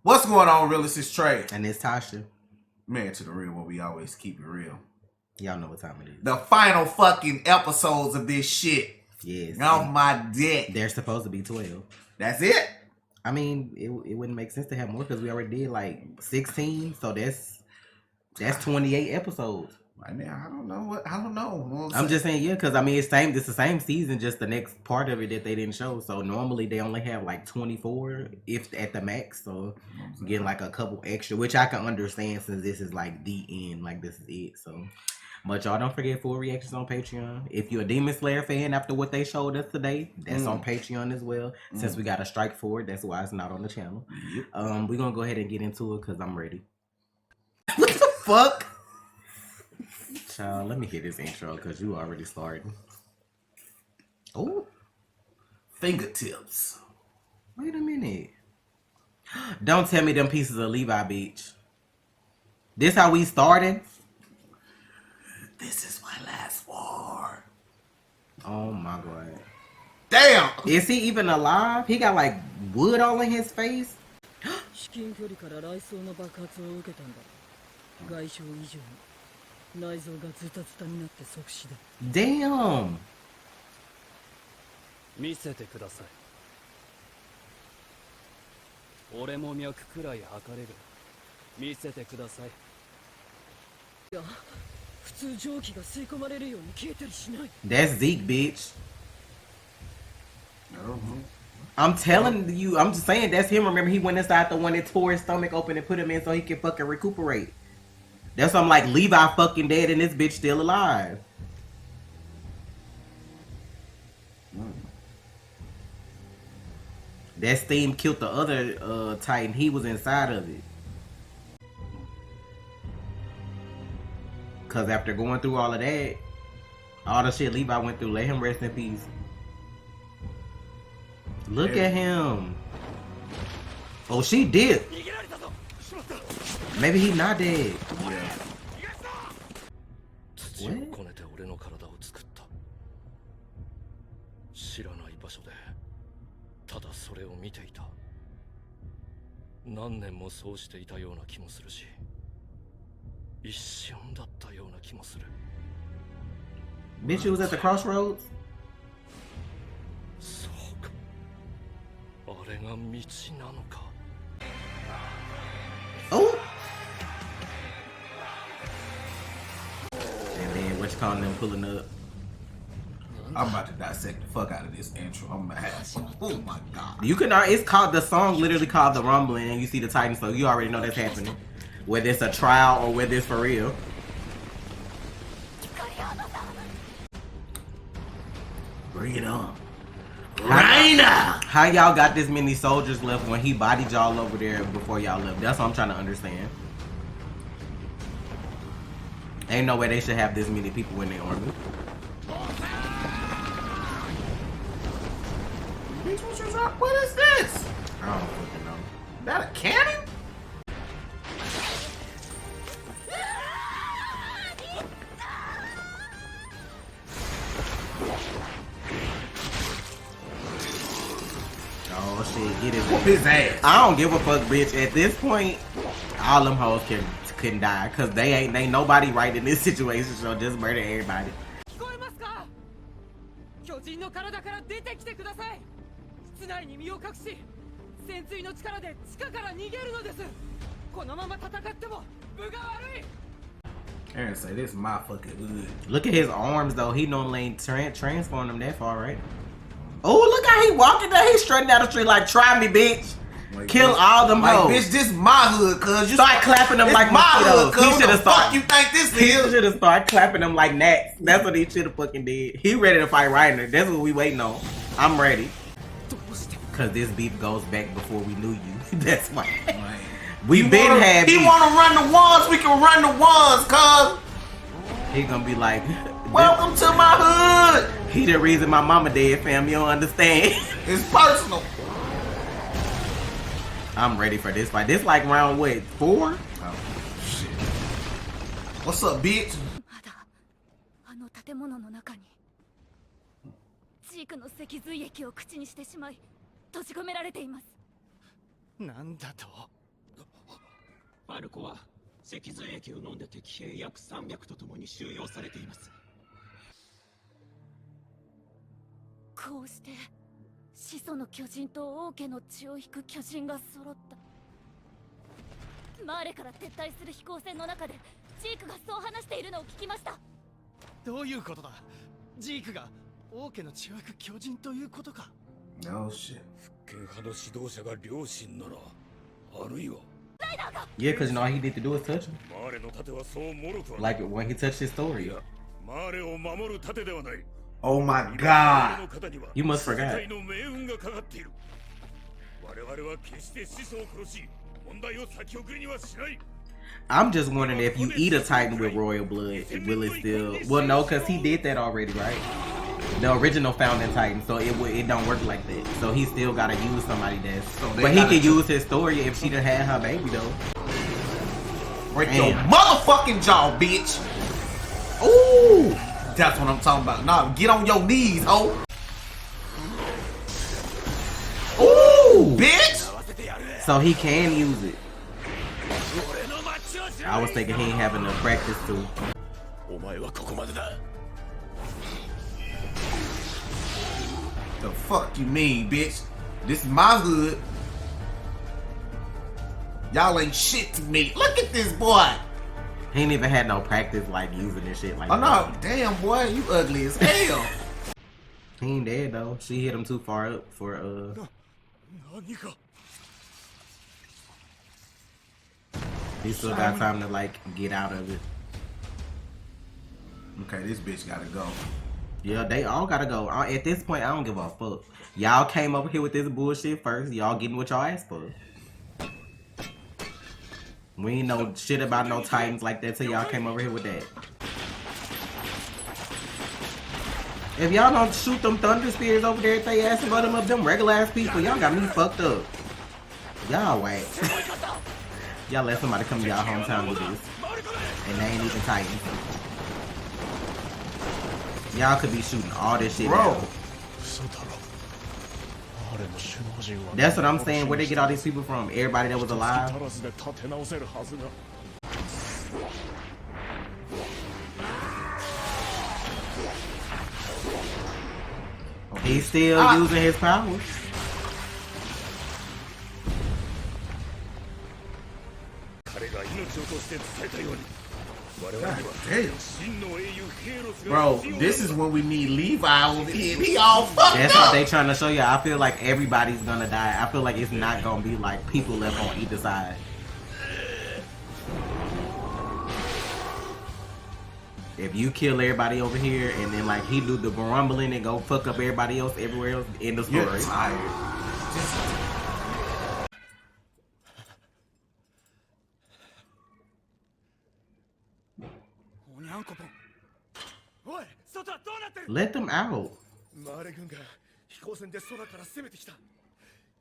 What's going on, realist? It's Trey. And it's Tasha. Man to the real, where we always keep it real. Y'all know what time it is. The final fucking episodes of this shit. Yes. Off my dick. They're supposed to be 12. That's it? I mean, it wouldn't make sense to have more because we already did like 16. So that's 28 episodes. Right now, I don't know. I'm just saying, yeah, because I mean, it's the same season, just the next part of it that they didn't show. So normally they only have like 24, if at the max. So getting like a couple extra, which I can understand since this is like the end, like this is it. So, but y'all don't forget full reactions on Patreon. If you're a Demon Slayer fan after what they showed us today, that's on Patreon as well. Since we got a strike for it, that's why it's not on the channel. Yep. We're gonna go ahead and get into it because I'm ready. What the fuck? Child, let me hit this intro because you already started. Oh, fingertips. Wait a minute. Don't tell me them pieces of Levi, bitch. This how we started? This is my last war. Oh my god. Damn! Is he even alive? He got like wood all in his face? Damn! 見せてください。俺も脈くらい測れる。見せてください。いや、普通蒸気が吸い込まれるように消えたりしない。 That's Zeke, bitch. I'm telling you, I'm just saying that's him. Remember, he went inside the one that tore his stomach open and put him in so he could fucking recuperate. That's something like Levi fucking dead and this bitch still alive. That steam killed the other Titan. He was inside of it. Cause after going through all of that, all the shit Levi went through, let him rest in peace. Look at him. Oh, she did. Maybe he not dead. Yeah. What? 知らない場所でただそれを見ていた。何年もそうしていたような気もするし、一瞬だったような気もする。 Bitch, you was at the crossroads? そうか。あれが道なのか。 Oh! And then what you calling them pulling up? I'm about to dissect the fuck out of this intro. I'm gonna have oh my god. You can it's called the song literally called The Rumbling and you see the Titan, so you already know that's happening. Whether it's a trial or whether it's for real. Bring it on. Raina! How y'all got this many soldiers left when he bodied y'all over there before y'all left? That's what I'm trying to understand. Ain't no way they should have this many people in their army. What is this? I don't fucking know. Is that a cannon? Oh shit, get his Whoop his ass. I don't give a fuck, bitch. At this point, all them hoes can die, cause they ain't nobody right in this situation, so just murder everybody. 聞こえますか？巨人の体から出てきてください。室内に身を隠し、潜水の力で地下から逃げるのです。このまま戦っても分が悪い。 Aaron say this is my fucking hood. Look at his arms though. He normally ain't transform them that far, right? Oh, look how he walking there. He's strutting down the street like, try me, bitch. Like, Kill bitch, all them like, hoes. Bitch, this my hood, cuz. You start clapping them like my mosquitoes. hood, cuz. He should have started. You think this He is? should have started clapping them like gnats. That's what he should have fucking did. He ready to fight Reiner. That's what we waiting on. I'm ready. Cause this beef goes back before we knew you. That's why. We been had beef. He wanna run the ones, we can run the ones, cuz. He gonna be like, welcome to my hood. He the reason my mama dead, fam. You don't understand. It's personal. I'm ready for this fight. This like round what? 4? Oh shit. What's up, bitch? あの建物の中にジークの脊髄液を口にしてしまい閉じ込められています。なんだと？マルコは脊髄液を飲んで敵兵約300とともに収容されています。こうして始祖の巨人と王家の血を引く巨人が揃った。マーレから撤退する飛行船の中でジークがそう話しているのを聞きました。どういうことだ？ジークが王家の血を引く巨人ということか。 No shit. 復権派の指導者が両親なら、あるいは Yeah, because you know all he need to do is touch him. マーレの盾はそう脆くは Like when he touched his story. マーレを守る盾ではない。 Oh my マーレ god. の肩には You must 世 forgot. 界の命運がかかっている。我々は決して始祖を殺し、問題を先送りにはしない。 I'm just wondering if you eat a Titan with royal blood, will it still? Well, no, because he did that already, right? The original founding Titan, so it don't work like that. So he still gotta use somebody that's. But he could use his story if she done had her baby though. Break your motherfucking jaw, bitch. Ooh, that's what I'm talking about. Nah, get on your knees, ho. Ooh, bitch. So he can use it. I was thinking he ain't having enough practice too. お前はここまでだ。 The fuck you mean, bitch? This is my hood. Y'all ain't shit to me. Look at this boy. He ain't even had no practice like using this shit like Oh that. no, damn boy, you ugly as hell. He ain't dead though. She hit him too far up for 何か。 he still got time to like get out of it. Okay, this bitch gotta go. Yeah, they all gotta go. At this point, I don't give a fuck. Y'all came over here with this bullshit first. Y'all getting what y'all asked for. We ain't know shit about no Titans like that till y'all came over here with that. If y'all don't shoot them thunder spears over there, if they ass about them up, them regular ass people, y'all got me fucked up. Y'all whack. Y'all let somebody come to y'all hometown with this. And they ain't even Titans. Y'all could be shooting all this shit. Bro. Down. That's what I'm saying. Where they get all these people from? Everybody that was alive. He's still using his powers. Bro, this is when we need Levi over here. He all fucked That's up. what they trying to show you. I feel like everybody's gonna die. I feel like it's not gonna be like people left on either side. If you kill everybody over here and then like he do the grumbling and go fuck up everybody else everywhere else, end the story. You're tired. Let them out. マーレ軍が飛行船で空から攻めてきた。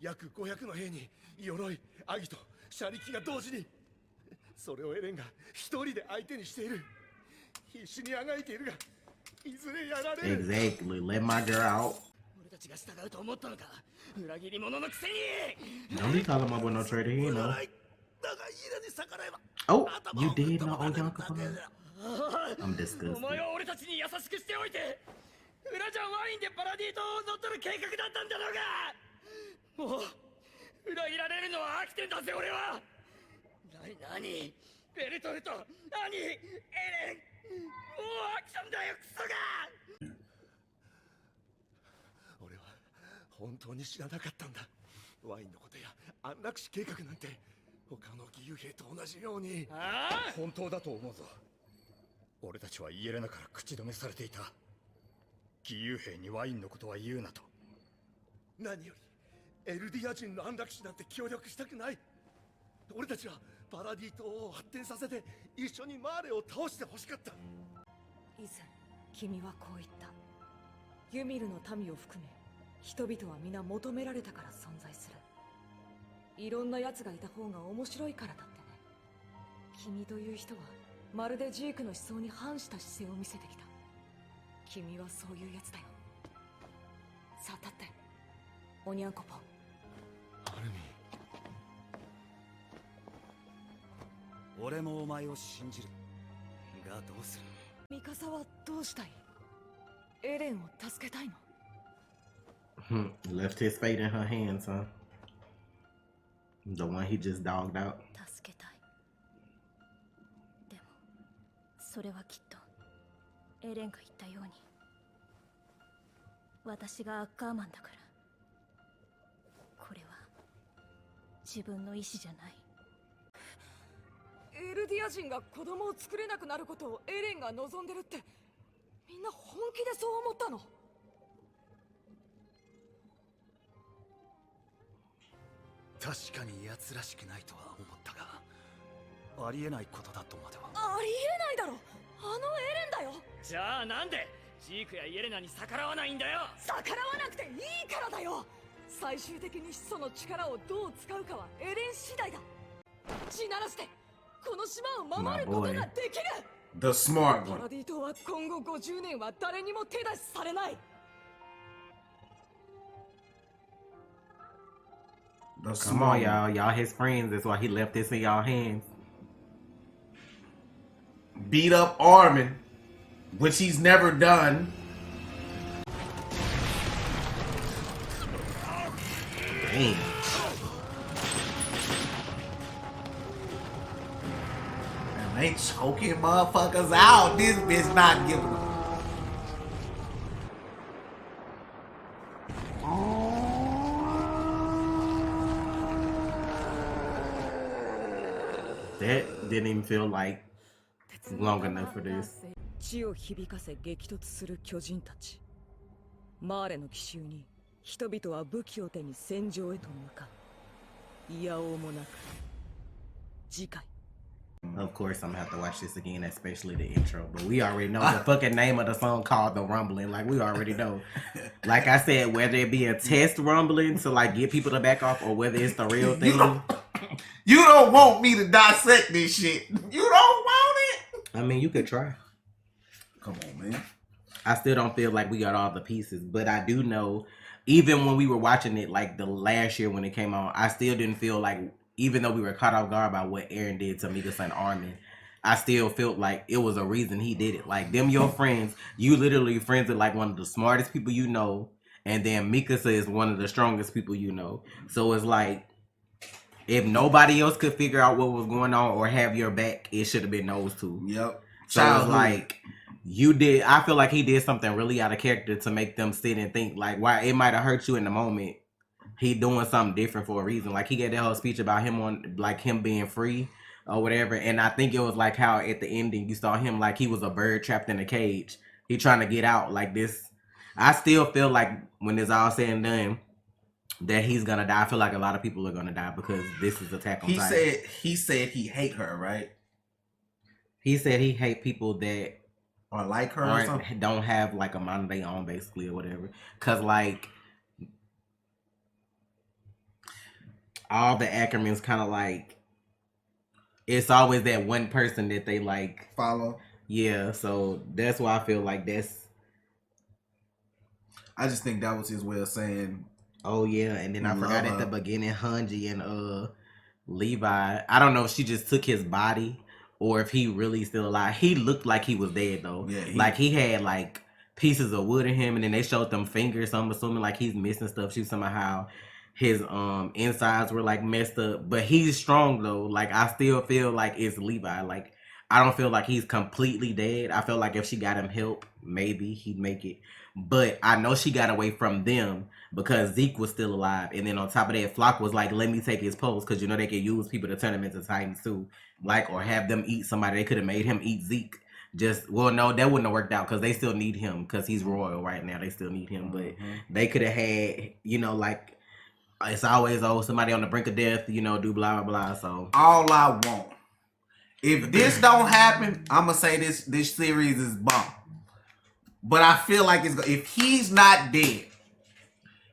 約500の兵に鎧、アギト、車力が同時に。それをエレンが一人で相手にしている。必死にあがいているが、いずれやられる。 Exactly. Let my girl out. 俺たちが従うと思ったのか。裏切り者のくせに。 Don't be calling my boy no traitor. He know. だがイラに逆らえば。 Oh, you did know Oyanka. I'm お disgusted. 前は俺たちに優しくしておいて、裏じゃワインでパラディ島を乗っ取る計画だったんだろうが。もう裏切られるのは飽きてんだぜ俺は。何ベルトルト、何エレン、もう飽きたんだよクソが。俺は本当に知らなかったんだ。ワインのことや安楽死計画なんて他の義勇兵と同じように。ああ、本当だと思うぞ。俺たちはイエレナから口止めされていた。義勇兵にワインのことは言うなと。何よりエルディア人の安楽死なんて協力したくない。俺たちはパラディ島を発展させて一緒にマーレを倒してほしかった。以前君はこう言った。ユミルの民を含め人々は皆求められたから存在する。いろんな奴がいた方が面白いからだってね。君という人はまるでジークの思想に反した姿勢を見せてきた。君はそういうやつだよ。さあ立って、おにゃんこぽん。アルミ俺もお前を信じる。がどうする？ミカサはどうしたい？エレンを助けたいの？ Left his fate in her hands, huh? The one he just dogged out. 助けたい。でもそれはきっとエレンが言ったように私がアッカーマンだから。これは自分の意志じゃない。エルディア人が子供を作れなくなることをエレンが望んでるってみんな本気でそう思ったの？確かに奴らしくないとは思ったが、ありえないことだとまでは。ありえないだろ、あのエレンだよ。じゃあなんでジークやイエレナに逆らわないんだよ。逆らわなくていいからだよ。最終的に始祖の力をどう使うかはエレン次第だ。地ならしてこの島を守ることができる。 The smart パ one. ラディ島は今後50年は誰にも手出しされない。 The Come on, smart y'all. Y'all his friends. That's why he left this in y'all hands. beat up Armin, which he's never done. Damn. And they choking motherfuckers out. This bitch not giving them. That didn't even feel like long enough for this. 地を響かせ激突する巨人たち。マーレの奇襲に人々は武器を手に戦場へと向かう。いやおうもなく次回。 Of course, I'm gonna have to watch this again, especially the intro. But we already know the fucking name of the song called The Rumbling. Like, we already know. Like I said, whether it be a test rumbling to like get people to back off or whether it's the real thing. You don't want me to dissect this shit. You don't want it. I mean, you could try. Come on, man. I still don't feel like we got all the pieces, but I do know, even when we were watching it, like the last year when it came on, I still didn't feel like, even though we were caught off guard by what Eren did to Mika's son Armin, I still felt like it was a reason he did it. Like, them your friends, you literally friends with like one of the smartest people you know, and then Mikasa is one of the strongest people you know. So it's like, if nobody else could figure out what was going on or have your back, it should have been those two. Yep. So it's like, you did, I feel like he did something really out of character to make them sit and think, like, why it might have hurt you in the moment. He doing something different for a reason. Like, he gave that whole speech about him on, like, him being free or whatever. And I think it was like how at the ending you saw him like he was a bird trapped in a cage. He trying to get out like this. I still feel like when it's all said and done that he's gonna die. I feel like a lot of people are gonna die because this is Attack on Titan. He said he hate her, right? He said he hate people that or like her or something. Don't have like a mind of their own, basically, or whatever. Cause like all the Ackermans kind of like, it's always that one person that they like follow. Yeah, so that's why I feel like that's. I just think that was his way of saying. Oh yeah, and then I forgot at the beginning, Hanji and Levi. I don't know if she just took his body or if he really still alive. He looked like he was dead though. Yeah, like he had like pieces of wood in him, and then they showed them fingers. So I'm assuming like he's missing stuff. She somehow his insides were like messed up, but he's strong though. Like I still feel like it's Levi. Like I don't feel like he's completely dead. I feel like if she got him help, maybe he'd make it. But I know she got away from them because Zeke was still alive. And then on top of that, Flock was like, let me take his post. Because, you know, they could use people to turn them into Titans too. Like, or have them eat somebody. They could have made him eat Zeke. Just, well, no, that wouldn't have worked out because they still need him. Because he's royal right now. They still need him. But they could have had, you know, like, it's always, somebody on the brink of death, you know, do blah, blah, blah. So all I want, if this don't happen, I'm going to say this series is bomb. But I feel like if he's not dead,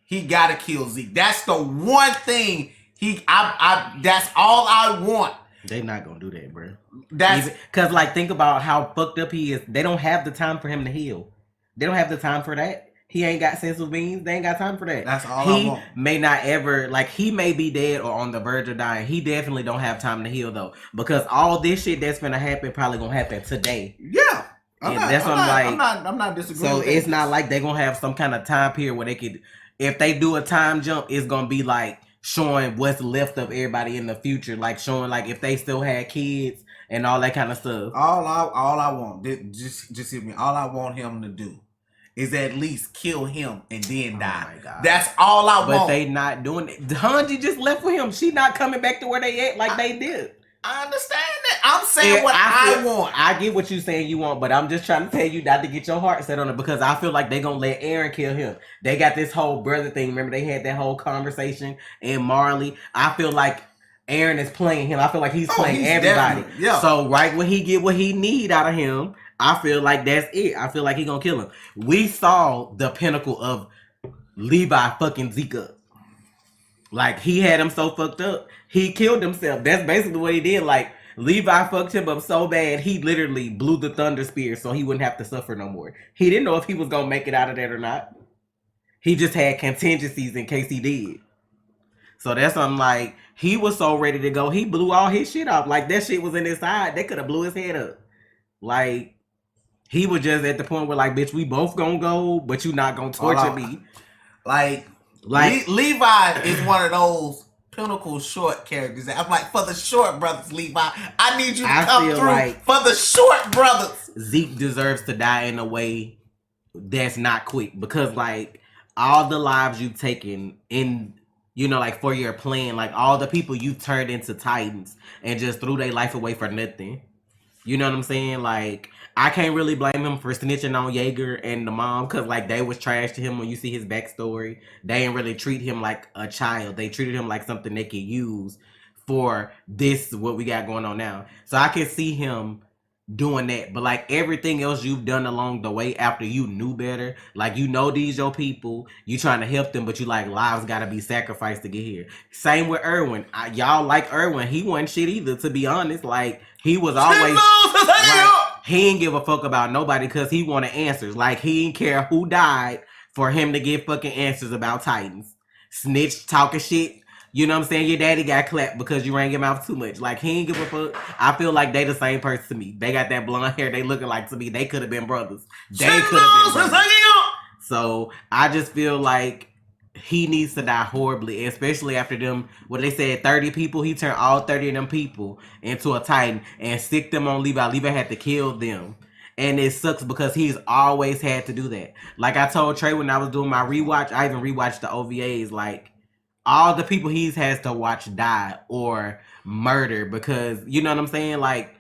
he gotta kill Zeke. That's the one thing that's all I want. They not gonna do that, bro. That's because like think about how fucked up he is. They don't have the time for him to heal. They don't have the time for that. He ain't got sensible beings. They ain't got time for that. That's all I want. He may not ever, like, he may be dead or on the verge of dying. He definitely don't have time to heal, though. Because all this shit that's gonna happen probably gonna happen today. Yeah. I'm not disagreeing. So with it's that. not like they gonna have some kind of time period where they could, if they do a time jump, it's gonna be like showing what's left of everybody in the future, like showing like if they still had kids and all that kind of stuff. All I want, just hit me. All I want him to do is at least kill him and then die. My God. That's all I want. But they not doing it. Hanji just left with him. She not coming back to where they at like they did. I understand that. I'm saying what I want. I get what you saying you want, but I'm just trying to tell you not to get your heart set on it because I feel like they gonna let Aaron kill him. They got this whole brother thing. Remember they had that whole conversation in Marley. I feel like Aaron is playing him. I feel like he's playing everybody. Yeah. So right when he get what he need out of him, I feel like that's it. I feel like he gonna kill him. We saw the pinnacle of Levi fucking Zeke up. Like he had him so fucked up, he killed himself. That's basically what he did. Like Levi fucked him up so bad, he literally blew the thunder spear so he wouldn't have to suffer no more. He didn't know if he was gonna make it out of that or not. He just had contingencies in case he did. So that's something like he was so ready to go, he blew all his shit off. Like that shit was in his side. They could have blew his head up. Like he was just at the point where like, bitch, we both gonna go, but you not gonna torture me. Like Levi is one of those pinnacle short characters. I'm like, for the short brothers, Levi, I need you to come through like for the short brothers. Zeke deserves to die in a way that's not quick because like all the lives you've taken in, you know, like for your plan, like all the people you turned into Titans and just threw their life away for nothing. You know what I'm saying? Like, I can't really blame him for snitching on Jaeger and the mom because, like, they was trash to him when you see his backstory. They didn't really treat him like a child. They treated him like something they could use for this, what we got going on now. So I can see him doing that. But, like, everything else you've done along the way after you knew better, like, you know these your people. You trying to help them, but you like, lives got to be sacrificed to get here. Same with Erwin. Y'all like Erwin. He wasn't shit either, to be honest. Like, he was always... He didn't give a fuck about nobody because he wanted answers. Like, he didn't care who died for him to get fucking answers about Titans. Snitch, talking shit. You know what I'm saying? Your daddy got clapped because you rang him out too much. Like, he didn't give a fuck. I feel like they the same person to me. They got that blonde hair. They looking like, to me, they could have been brothers. They could have been brothers. So, I just feel like he needs to die horribly, especially after them, what they said, 30 people. He turned all 30 of them people into a Titan and stick them on Levi. Levi had to kill them. And it sucks because he's always had to do that. Like I told Trey when I was doing my rewatch, I even rewatched the OVAs. Like, all the people he has to watch die or murder because, you know what I'm saying? Like,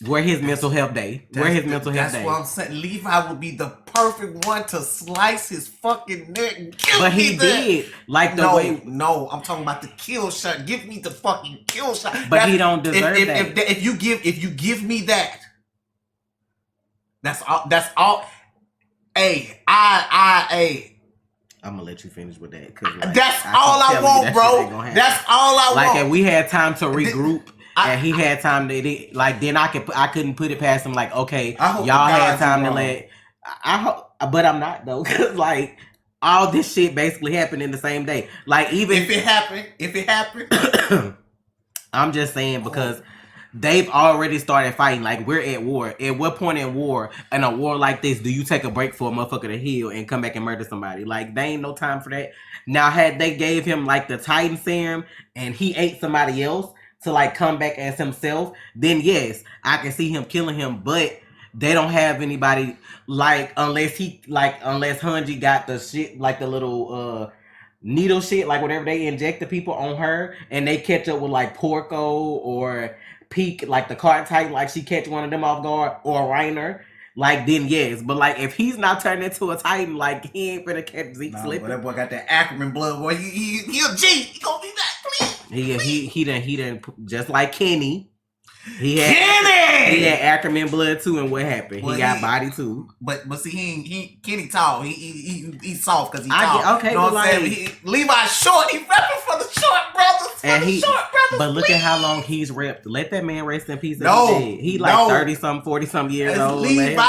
where his mental health day. That's what I'm saying. Levi would be the perfect one to slice his fucking neck and kill me. But he did. Like the way... No, I'm talking about the kill shot. Give me the fucking kill shot. But he don't deserve that. If you give me that, that's all. Hey, I'm gonna let you finish with that. Like, that's all I want, bro. That's all I want. Like, if we had time to regroup... and he had time to like. Then I couldn't put it past him. Like, okay, y'all had time to let. I hope, but I'm not though. Cause like all this shit basically happened in the same day. Like even if it happened, I'm just saying because they've already started fighting. Like we're at war. At what point in war, in a war like this, do you take a break for a motherfucker to heal and come back and murder somebody? Like they ain't no time for that. Now had they gave him like the Titan serum and he ate somebody else to like come back as himself, then yes, I can see him killing him, but they don't have anybody like unless Hanji got the shit like the little needle shit, like whatever they inject the people on her and they catch up with like Porco or Peak, like the card type, like she catch one of them off guard or Reiner, like then yes, but like if he's not turned into a Titan, like he ain't gonna catch Zeke slipping. That boy got that Ackerman blood, boy. He a G. He gonna be back, please. He done just like Kenny. He had Ackerman blood too, and what happened? Well, he got body too. But see, he Kenny tall. He's soft because he tall. Okay, you know what I'm saying? Levi's short. He repping for the short brothers. But look at how long he's repped. Let that man rest in peace. He like 30-something, 40-something years old. Levi.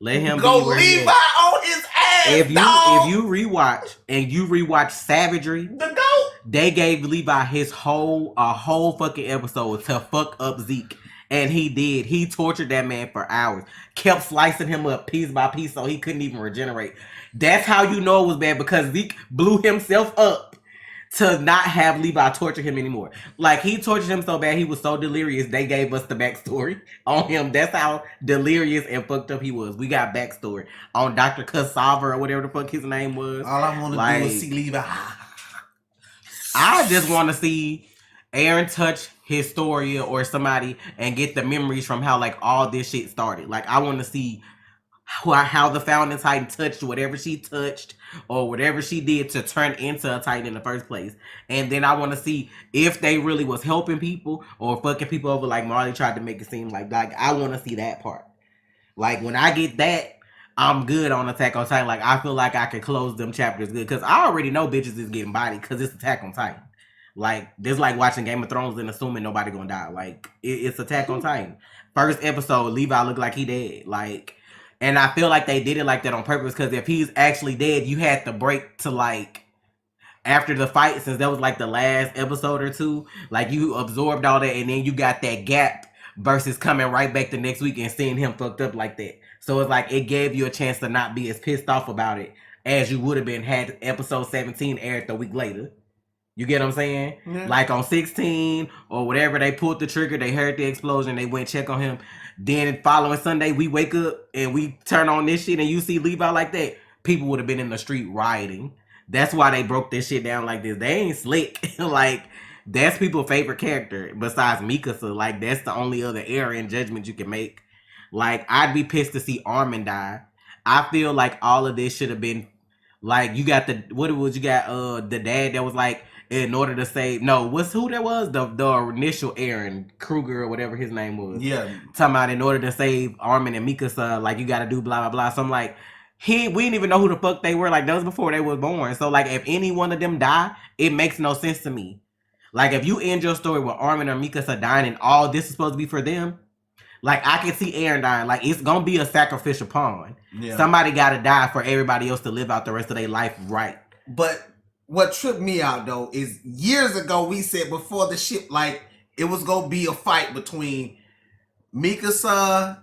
Let him go be Levi on his ass. if dog. you rewatch Savagery, The GOAT. they gave Levi a whole fucking episode to fuck up Zeke. And he did. He tortured that man for hours. Kept slicing him up piece by piece so he couldn't even regenerate. That's how you know it was bad, because Zeke blew himself up to not have Levi torture him anymore. Like, he tortured him so bad, he was so delirious, they gave us the backstory on him. That's how delirious and fucked up he was. We got backstory on Dr. Cassava or whatever the fuck his name was. All I want to do is see Levi. I just want to see Aaron touch Historia or somebody and get the memories from how, like, all this shit started. Like, I want to see how the Founding Titan touched whatever she touched or whatever she did to turn into a Titan in the first place. And then I want to see if they really was helping people or fucking people over like Marley tried to make it seem like I want to see that part. Like, when I get that, I'm good on Attack on Titan. Like, I feel like I can close them chapters good, because I already know bitches is getting bodied because it's Attack on Titan. Like, this like watching Game of Thrones and assuming nobody gonna die. Like, it's Attack on Titan. First episode, Levi looked like he dead. Like, and I feel like they did it like that on purpose, because if he's actually dead, you had to break to like after the fight, since that was like the last episode or two. Like, you absorbed all that, and then you got that gap versus coming right back the next week and seeing him fucked up like that. So it's like it gave you a chance to not be as pissed off about it as you would have been had episode 17 aired the week later. You get what I'm saying? Yeah. Like on 16 or whatever, they pulled the trigger, they heard the explosion, they went check on him. Then following Sunday, we wake up and we turn on this shit and you see Levi like that. People would have been in the street rioting. That's why they broke this shit down like this. They ain't slick. Like, that's people's favorite character besides Mikasa. Like, that's the only other error in judgment you can make. Like, I'd be pissed to see Armin die. I feel like all of this should have been, like, you got the dad that was like, in order to save, who that was? The initial Aaron Kruger or whatever his name was. Yeah. Talking about in order to save Armin and Mikasa, like, you gotta do blah, blah, blah. So I'm like, we didn't even know who the fuck they were. Like, that was before they was born. So, like, if any one of them die, it makes no sense to me. Like, if you end your story with Armin or Mikasa dying and all this is supposed to be for them, like, I can see Aaron dying. Like, it's gonna be a sacrificial pawn. Yeah. Somebody gotta die for everybody else to live out the rest of their life right. But what tripped me out, though, is years ago we said before the ship, like, it was going to be a fight between Mikasa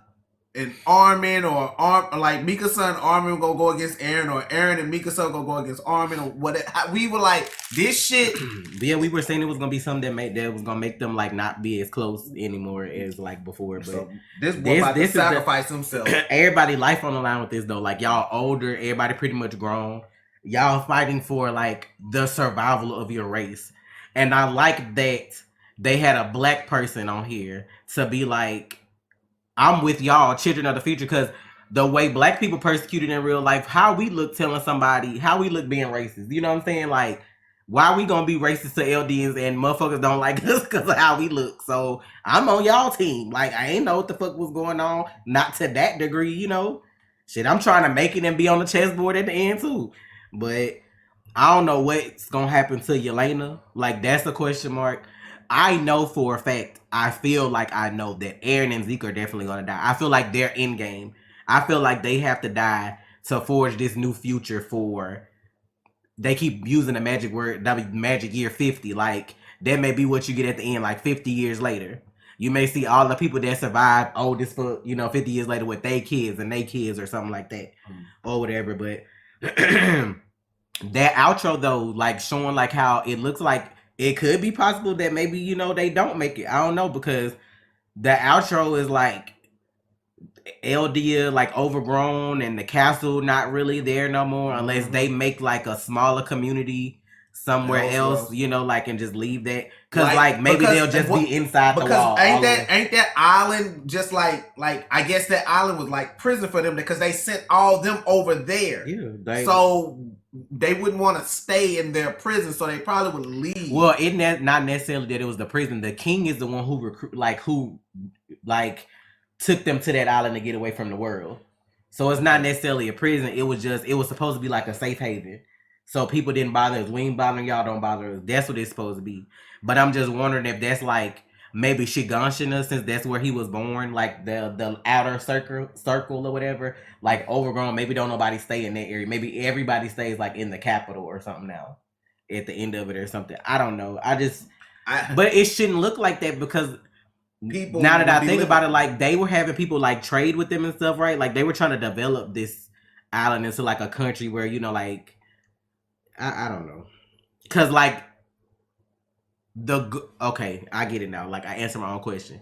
and Armin, or like Mikasa and Armin going to go against Aaron, or Aaron and Mikasa going to go against Armin, or whatever. We were like, this shit. Yeah, we were saying it was going to be something that was going to make them, like, not be as close anymore as, like, before. But so this boy about to sacrifice himself. Everybody life on the line with this, though. Like, y'all older, everybody pretty much grown. Y'all fighting for, like, the survival of your race. And I like that they had a black person on here to be like, I'm with y'all, children of the future. Because the way black people persecuted in real life, how we look telling somebody, how we look being racist. You know what I'm saying? Like, why we gonna be racist to LDs and motherfuckers don't like us because of how we look? So I'm on y'all team. Like, I ain't know what the fuck was going on. Not to that degree, you know. Shit, I'm trying to make it and be on the chessboard at the end, too. But I don't know what's gonna happen to Yelena. Like, that's a question mark. I know for a fact, I feel like I know that Aaron and Zeke are definitely gonna die. I feel like they're in game. I feel like they have to die to forge this new future for, they keep using the magic word, magic year 50. Like, that may be what you get at the end, like 50 years later. You may see all the people that survived oldest for, 50 years later with their kids and their kids or something like that. Or whatever, but that outro though, like, showing like how it looks like it could be possible that maybe they don't make it. I don't know, because the outro is like Eldia like overgrown and the castle not really there no more, unless they make like a smaller community somewhere else, like, and just leave that, because maybe they'll just be inside the wall. Because ain't that island just like I guess that island was like prison for them, because they sent all them over there. Yeah, so they wouldn't want to stay in their prison, so they probably would leave. Well, it's not necessarily that it was the prison. The king is the one who took them to that island to get away from the world. So it's not necessarily a prison. It was supposed to be like a safe haven. So people didn't bother us. We ain't bothering y'all, don't bother us. That's what it's supposed to be. But I'm just wondering if that's like maybe Shiganshina, since that's where he was born, like the outer circle or whatever, like overgrown. Maybe don't nobody stay in that area. Maybe everybody stays like in the capital or something now, at the end of it or something. I don't know. But it shouldn't look like that because people. Now that would I be think living- about it, like they were having people like trade with them and stuff, right? Like they were trying to develop this island into like a country where like I don't know, cause like okay, I get it now. Like I answered my own question.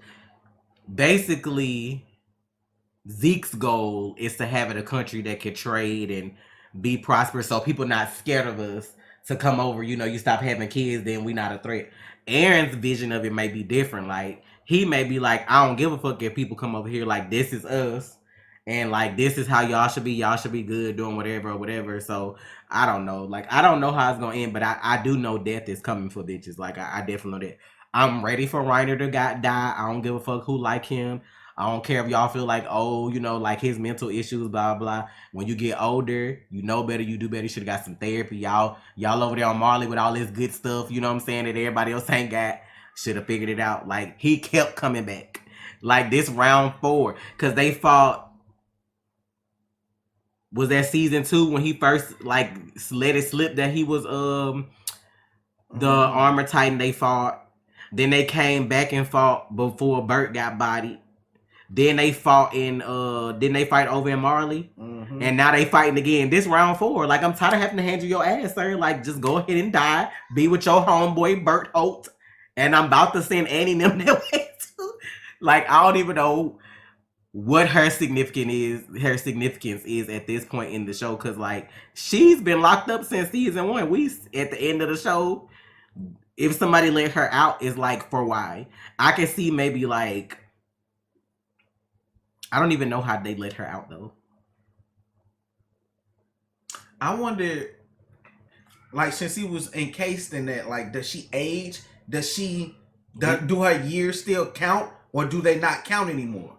Basically, Zeke's goal is to have it a country that can trade and be prosperous, so people not scared of us to come over. You stop having kids, then we not a threat. Aaron's vision of it may be different. Like he may be like, I don't give a fuck if people come over here. Like this is us, and like this is how y'all should be. Y'all should be good doing whatever or whatever. So I don't know. Like I don't know how it's gonna end, but I do know death is coming for bitches. Like I definitely know that. I'm ready for Reiner to die. I don't give a fuck who like him. I don't care if y'all feel like, oh, like his mental issues, blah, blah. When you get older, you know better, you do better. You should have got some therapy. Y'all over there on Marley with all this good stuff, you know what I'm saying, that everybody else ain't got. Should have figured it out. Like, he kept coming back. Like, this round 4. Because they fought, was that season 2 when he first, like, let it slip that he was, the armor titan they fought. Then they came back and fought before Bert got bodied. Then they fought then they fight over in Marley. Mm-hmm. And now they fighting again. This round 4. Like, I'm tired of having to hand you your ass, sir. Like, just go ahead and die. Be with your homeboy, Bert Holt. And I'm about to send Annie and them that way too. Like, I don't even know what her significance is at this point in the show. Cause like, she's been locked up since season 1. We at the end of the show, if somebody let her out, is like, for why? I can see maybe like, I don't even know how they let her out though. I wonder, like, since he was encased in that, like, does she age? Does she do her years still count, or do they not count anymore?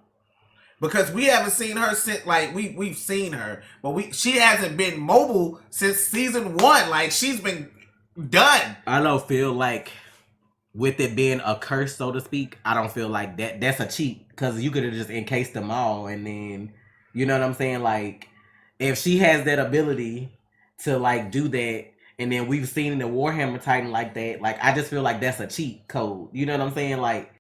Because we haven't seen her since, like, we've seen her, but she hasn't been mobile since season 1. Like, she's been done. I don't feel like, with it being a curse, so to speak, I don't feel like that's a cheat, because you could have just encased them all, and then, you know what I'm saying? Like, if she has that ability to like do that, and then we've seen in the Warhammer Titan like that, like, I just feel like that's a cheat code. You know what I'm saying? Like,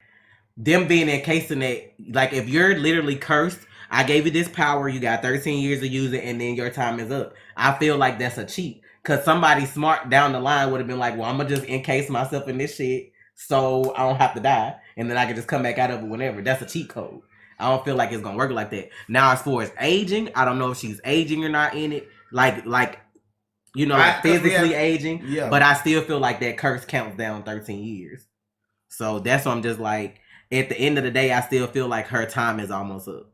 them being encased in that, like, if you're literally cursed, I gave you this power, you got 13 years to use it, and then your time is up. I feel like that's a cheat, because somebody smart down the line would have been like, well, I'm gonna just encase myself in this shit so I don't have to die, and then I can just come back out of it whenever. That's a cheat code. I don't feel like it's gonna work like that. Now, as far as aging, I don't know if she's aging or not in it. Like physically aging. Yeah. But I still feel like that curse counts down 13 years. So that's why I'm just like, at the end of the day, I still feel like her time is almost up.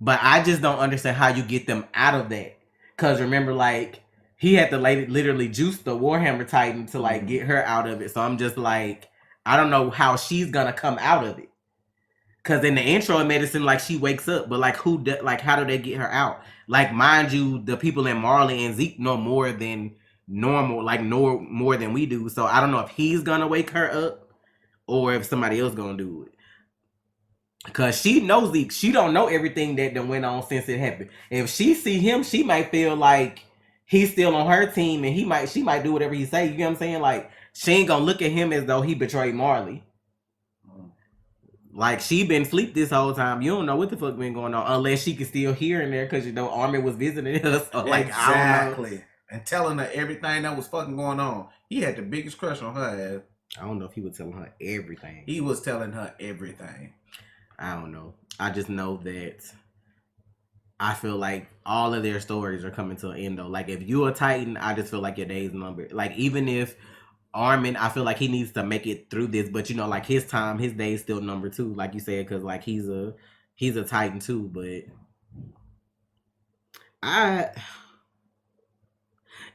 But I just don't understand how you get them out of that. Because remember, like, he had to literally juice the Warhammer Titan to like get her out of it. So I'm just like, I don't know how she's gonna come out of it. Cause in the intro it made it seem like she wakes up, but like how do they get her out? Like, mind you, the people in Marley and Zeke know more than normal, like know more than we do. So I don't know if he's gonna wake her up or if somebody else gonna do it. Cause she knows Zeke. She don't know everything that went on since it happened. If she see him, she might feel like he's still on her team, and she might do whatever he say. You know what I'm saying? Like, she ain't gonna look at him as though he betrayed Marley. Like, she been asleep this whole time. You don't know what the fuck been going on unless she can still hear in there, because Armin was visiting us. So, like, exactly. I don't know. And telling her everything that was fucking going on. He had the biggest crush on her ass. I don't know if he was telling her everything. He was telling her everything. I don't know. I just know that I feel like all of their stories are coming to an end though. Like, if you're a Titan, I just feel like your day's numbered. Like, even if Armin, I feel like he needs to make it through this, but like, his day's still numbered too, like you said, because like he's a Titan too. But I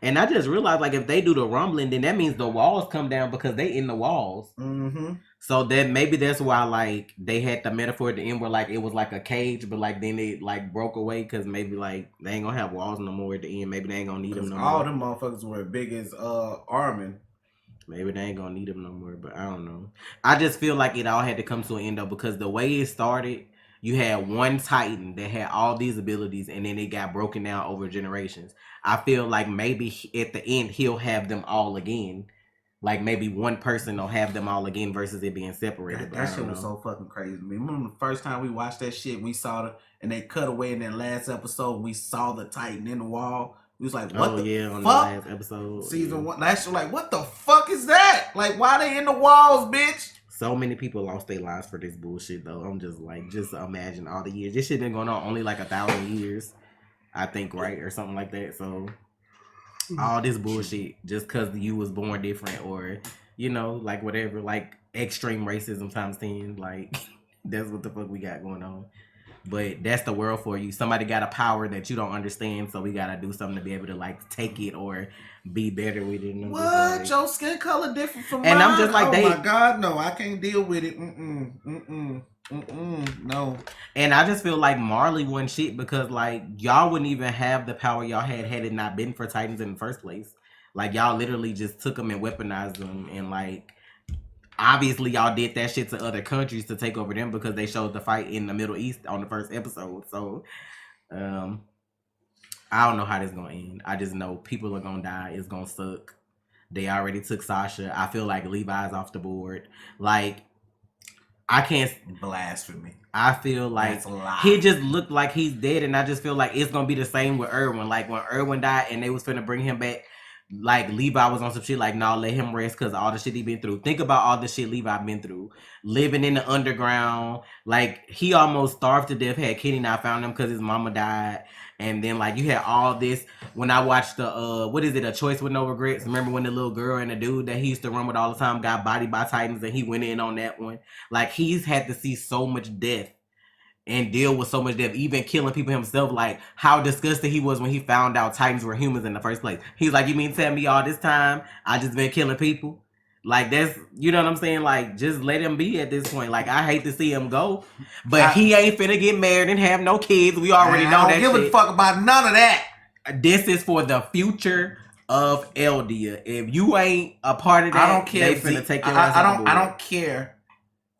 just realized, like, if they do the rumbling, then that means the walls come down, because they in the walls. Mm-hmm. So then maybe that's why, like, they had the metaphor at the end where, like, it was like a cage, but like then it like broke away, because maybe like they ain't gonna have walls no more at the end. Maybe they ain't gonna need them no more. All them motherfuckers were as big as Armin. Maybe they ain't gonna need him no more, but I don't know. I just feel like it all had to come to an end though, because the way it started, you had one Titan that had all these abilities, and then it got broken down over generations. I feel like maybe at the end he'll have them all again. Like maybe one person will have them all again versus it being separated. That shit was so fucking crazy to me. Remember the first time we watched that shit, we saw the and they cut away in that last episode. We saw the Titan in the wall. We was like, what the on fuck? the last episode. Season 1. Last year, like, what the fuck is that? Like, why they in the walls, bitch? So many people lost their lives for this bullshit, though. I'm just like, just imagine all the years. This shit been going on only like 1,000 years, I think, right? Or something like that. So, all this bullshit just because you was born different or, you know, like whatever, like extreme racism times 10. Like, that's what the fuck we got going on. But that's the world for you. Somebody got a power that you don't understand, so we gotta do something to be able to like take it or be better with it. What? Like, your skin color different from mine? And I'm just like, my god, no, I can't deal with it. No. And I just feel like Marley won shit because like y'all wouldn't even have the power y'all had it not been for Titans in the first place. Like y'all literally just took them and weaponized them, and like obviously y'all did that shit to other countries to take over them because they showed the fight in the Middle East on the first episode. So I don't know how this gonna end. I just know people are gonna die. It's gonna suck. They already took Tasha. I feel like Levi's off the board. Like I can't. Blasphemy. I feel like he just looked like he's dead, and I just feel like it's gonna be the same with Erwin. Like when Erwin died and they was finna bring him back, like Levi was on some shit like, nah, let him rest because all the shit he been through. Think about all the shit Levi been through. Living in the underground. Like he almost starved to death, had Kenny not found him because his mama died. And then like you had all this. When I watched the what is it, A Choice with No Regrets? Remember when the little girl and the dude that he used to run with all the time got bodied by Titans and he went in on that one? Like he's had to see so much death and deal with so much death, even killing people himself. Like how disgusted he was when he found out Titans were humans in the first place. He's like, you mean tell me all this time I just been killing people? Like that's, you know what I'm saying? Like just let him be at this point. Like I hate to see him go, but he ain't finna get married and have no kids. We already know that. I don't give a fuck about none of that. This is for the future of Eldia. If you ain't a part of that, I don't care. They finna take your ass off the board. I don't care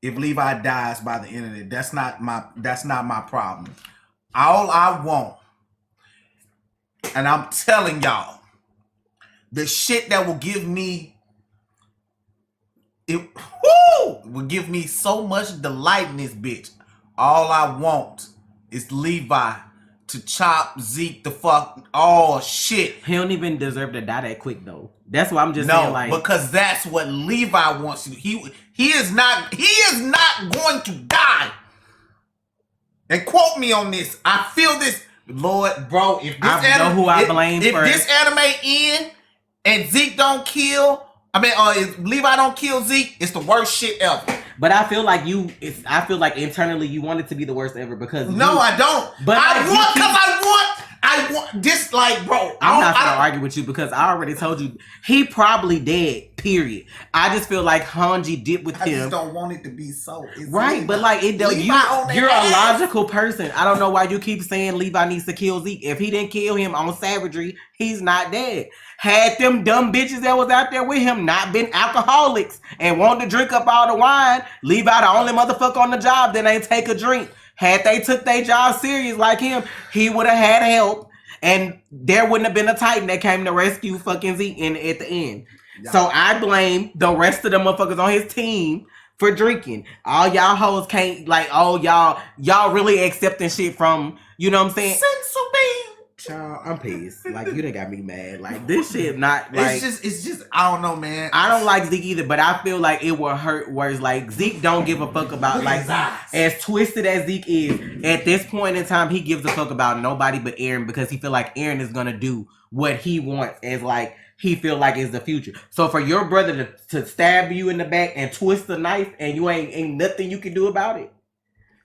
if Levi dies by the end of it. That's not my problem. All I want, and I'm telling y'all, the shit that will give me will give me so much delight in this bitch. All I want is Levi to chop Zeke the fuck all shit. He don't even deserve to die that quick though. That's why I'm just saying, like, because that's what Levi wants to do. He is not going to die. And quote me on this. I feel this, Lord, bro. If this anime end and Zeke don't kill, if Levi don't kill Zeke, it's the worst shit ever. But I feel like I feel like internally you want it to be the worst ever because I don't. But I want this, like, bro. I'm not gonna argue with you because I already told you he probably dead. Period. I just feel like Hanji did with him. I just don't want it to be so. It's right, Levi. But like you're a logical person. I don't know why you keep saying Levi needs to kill Zeke. If he didn't kill him on savagery, he's not dead. Had them dumb bitches that was out there with him not been alcoholics and wanted to drink up all the wine, Levi the only motherfucker on the job that ain't take a drink. Had they took their job serious like him, he would have had help, and there wouldn't have been a Titan that came to rescue fucking Zeke at the end. Yeah. So I blame the rest of the motherfuckers on his team for drinking. All y'all hoes can't, like, oh, y'all really accepting shit from, you know what I'm saying? Child, I'm pissed. Like, you done got me mad. Like, this shit not, like... It's just, I don't know, man. I don't like Zeke either, but I feel like it will hurt worse. Like, Zeke don't give a fuck about, like, as twisted as Zeke is, at this point in time, he gives a fuck about nobody but Eren because he feel like Eren is gonna do what he wants as, like, he feel like is the future. So for your brother to stab you in the back and twist the knife and you ain't nothing you can do about it,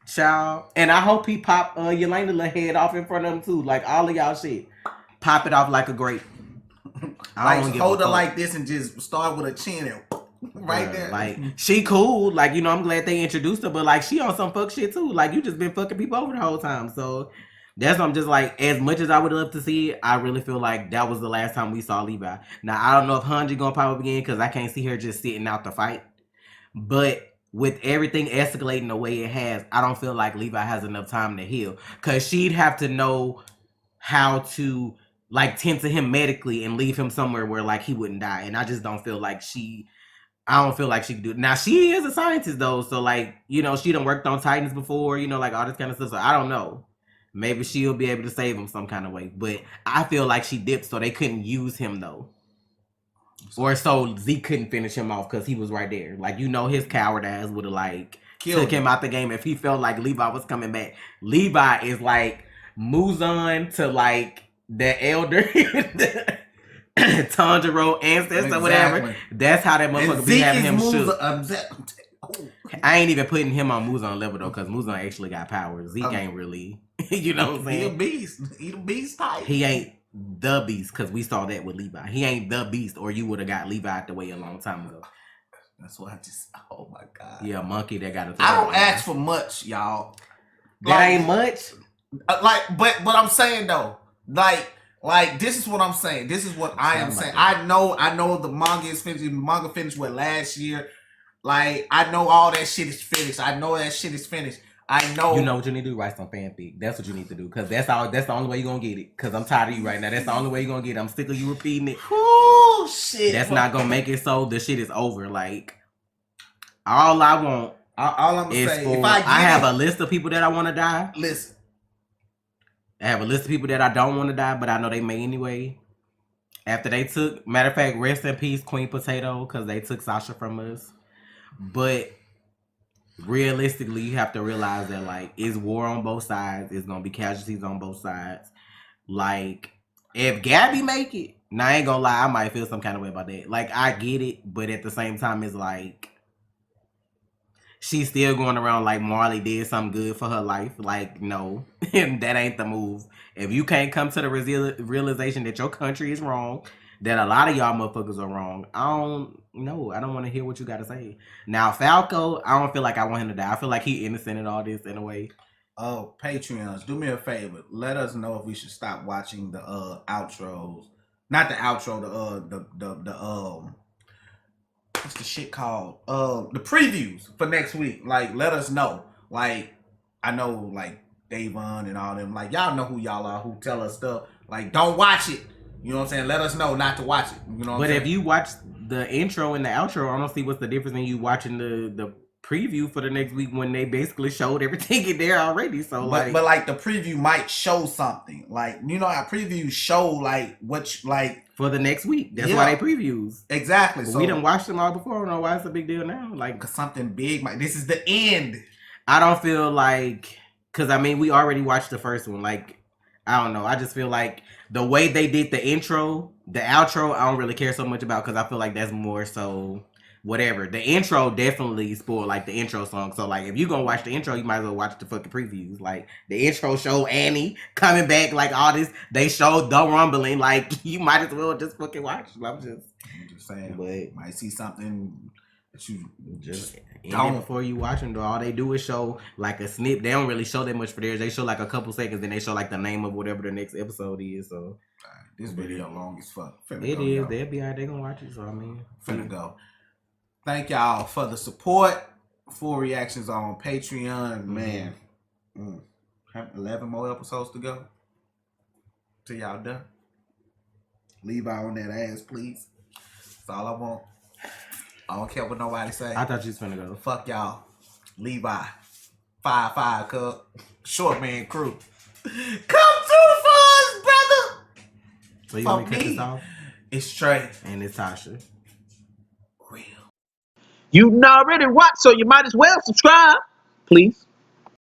child. And I hope he pop Yelena head off in front of him too. Like all of y'all shit. Pop it off like a grape. Like hold her like this and just start with a chin and right there. Like she cool. Like, you know, I'm glad they introduced her, but like she on some fuck shit too. Like you just been fucking people over the whole time. So That's what I'm just like, as much as I would love to see it, I really feel like that was the last time we saw Levi. Now, I don't know if Hanji gonna pop up again because I can't see her just sitting out the fight. But with everything escalating the way it has, I don't feel like Levi has enough time to heal. Because she'd have to know how to, like, tend to him medically and leave him somewhere where, like, he wouldn't die. And I just don't feel like I don't feel like she could do it. Now, she is a scientist, though. So, like, you know, she done worked on Titans before, you know, like, all this kind of stuff. So, I don't know. Maybe she'll be able to save him some kind of way. But I feel like she dipped so they couldn't use him, though. Or so Zeke couldn't finish him off because he was right there. Like, you know, his coward ass would have, like, took him out the game if he felt like Levi was coming back. Levi is, like, Muzan to, like, the elder, Tanjiro ancestor, whatever. That's how that motherfucker be having him shoot. I ain't even putting him on Muzan level, though, because Muzan actually got power. Zeke ain't really, you know what I'm saying? He a beast. He the beast type. He ain't the beast, because we saw that with Levi. He ain't the beast, or you would have got Levi out the way a long time ago. That's why I just, oh my God. Yeah, monkey that got a I don't ask for much, y'all. That ain't much. But I'm saying though, like this is what I'm saying. This is what I am saying. I know the manga is finished. The manga finished last year. Like, I know all that shit is finished. I know that shit is finished. I know. You know what you need to do? Write some fanfic. That's what you need to do. Because that's the only way you're going to get it. Because I'm tired of you right now. That's the only way you're going to get it. I'm sick of you repeating it. Oh, shit. That's not going to make it so the shit is over. Like, all I want all I'm is say, for... if I have a list of people that I want to die. Listen. I have a list of people that I don't want to die, but I know they may anyway. After they took... Matter of fact, rest in peace, Queen Potato, because they took Sasha from us. But realistically, you have to realize that, like, it's war on both sides. It's gonna be casualties on both sides. Like, if Gabby make it, now I ain't gonna lie, I might feel some kind of way about that. Like, I get it, but at the same time, it's like she's still going around like Marley did something good for her life. Like, no, that ain't the move. If you can't come to the realization that your country is wrong, that a lot of y'all motherfuckers are wrong, I don't want to hear what you got to say. Now, Falco, I don't feel like I want him to die. I feel like he innocent in all this in a way. Oh, Patreons, do me a favor. Let us know if we should stop watching the outros. Not the outro, the what's the shit called? The previews for next week. Like, let us know. Like, I know, like, Davon and all them. Like, y'all know who y'all are, who tell us stuff. Like, don't watch it. You know what I'm saying? Let us know not to watch it. You know what I'm saying? But if you watch the intro and the outro, I don't see what's the difference in you watching the preview for the next week when they basically showed everything in there already. So but like the preview might show something. Like, you know how previews show like for the next week. That's why they previews. Exactly. So we done watched them all before. I don't know why it's a big deal now. Like, cause something big this is the end. I don't feel like, cause I mean we already watched the first one. Like, I don't know. I just feel like the way they did the intro, the outro, I don't really care so much about because I feel like that's more so whatever. The intro definitely spoiled like the intro song. So like if you gonna watch the intro, you might as well watch the fucking previews. Like the intro showed Annie coming back, like all this. They showed the rumbling. Like you might as well just fucking watch. I'm just saying. But might see something that you just don't before you watch them. All they do is show like a snip. They don't really show that much for theirs. They show like a couple seconds, then they show like the name of whatever the next episode is. So this video long as fuck. It is. They'll be alright. They gonna watch it. So I mean, finna go. Thank y'all for the support. Full reactions on Patreon. Man, have 11 more episodes to go till y'all done. Levi on that ass, please. That's all I want. I don't care what nobody say. I thought you was finna go. Fuck y'all. Levi. 5'5" cup. Short man crew. Come through for us, brother. So you want me to cut this off? It's Trey. And it's Tasha. You already watched, so you might as well subscribe, please.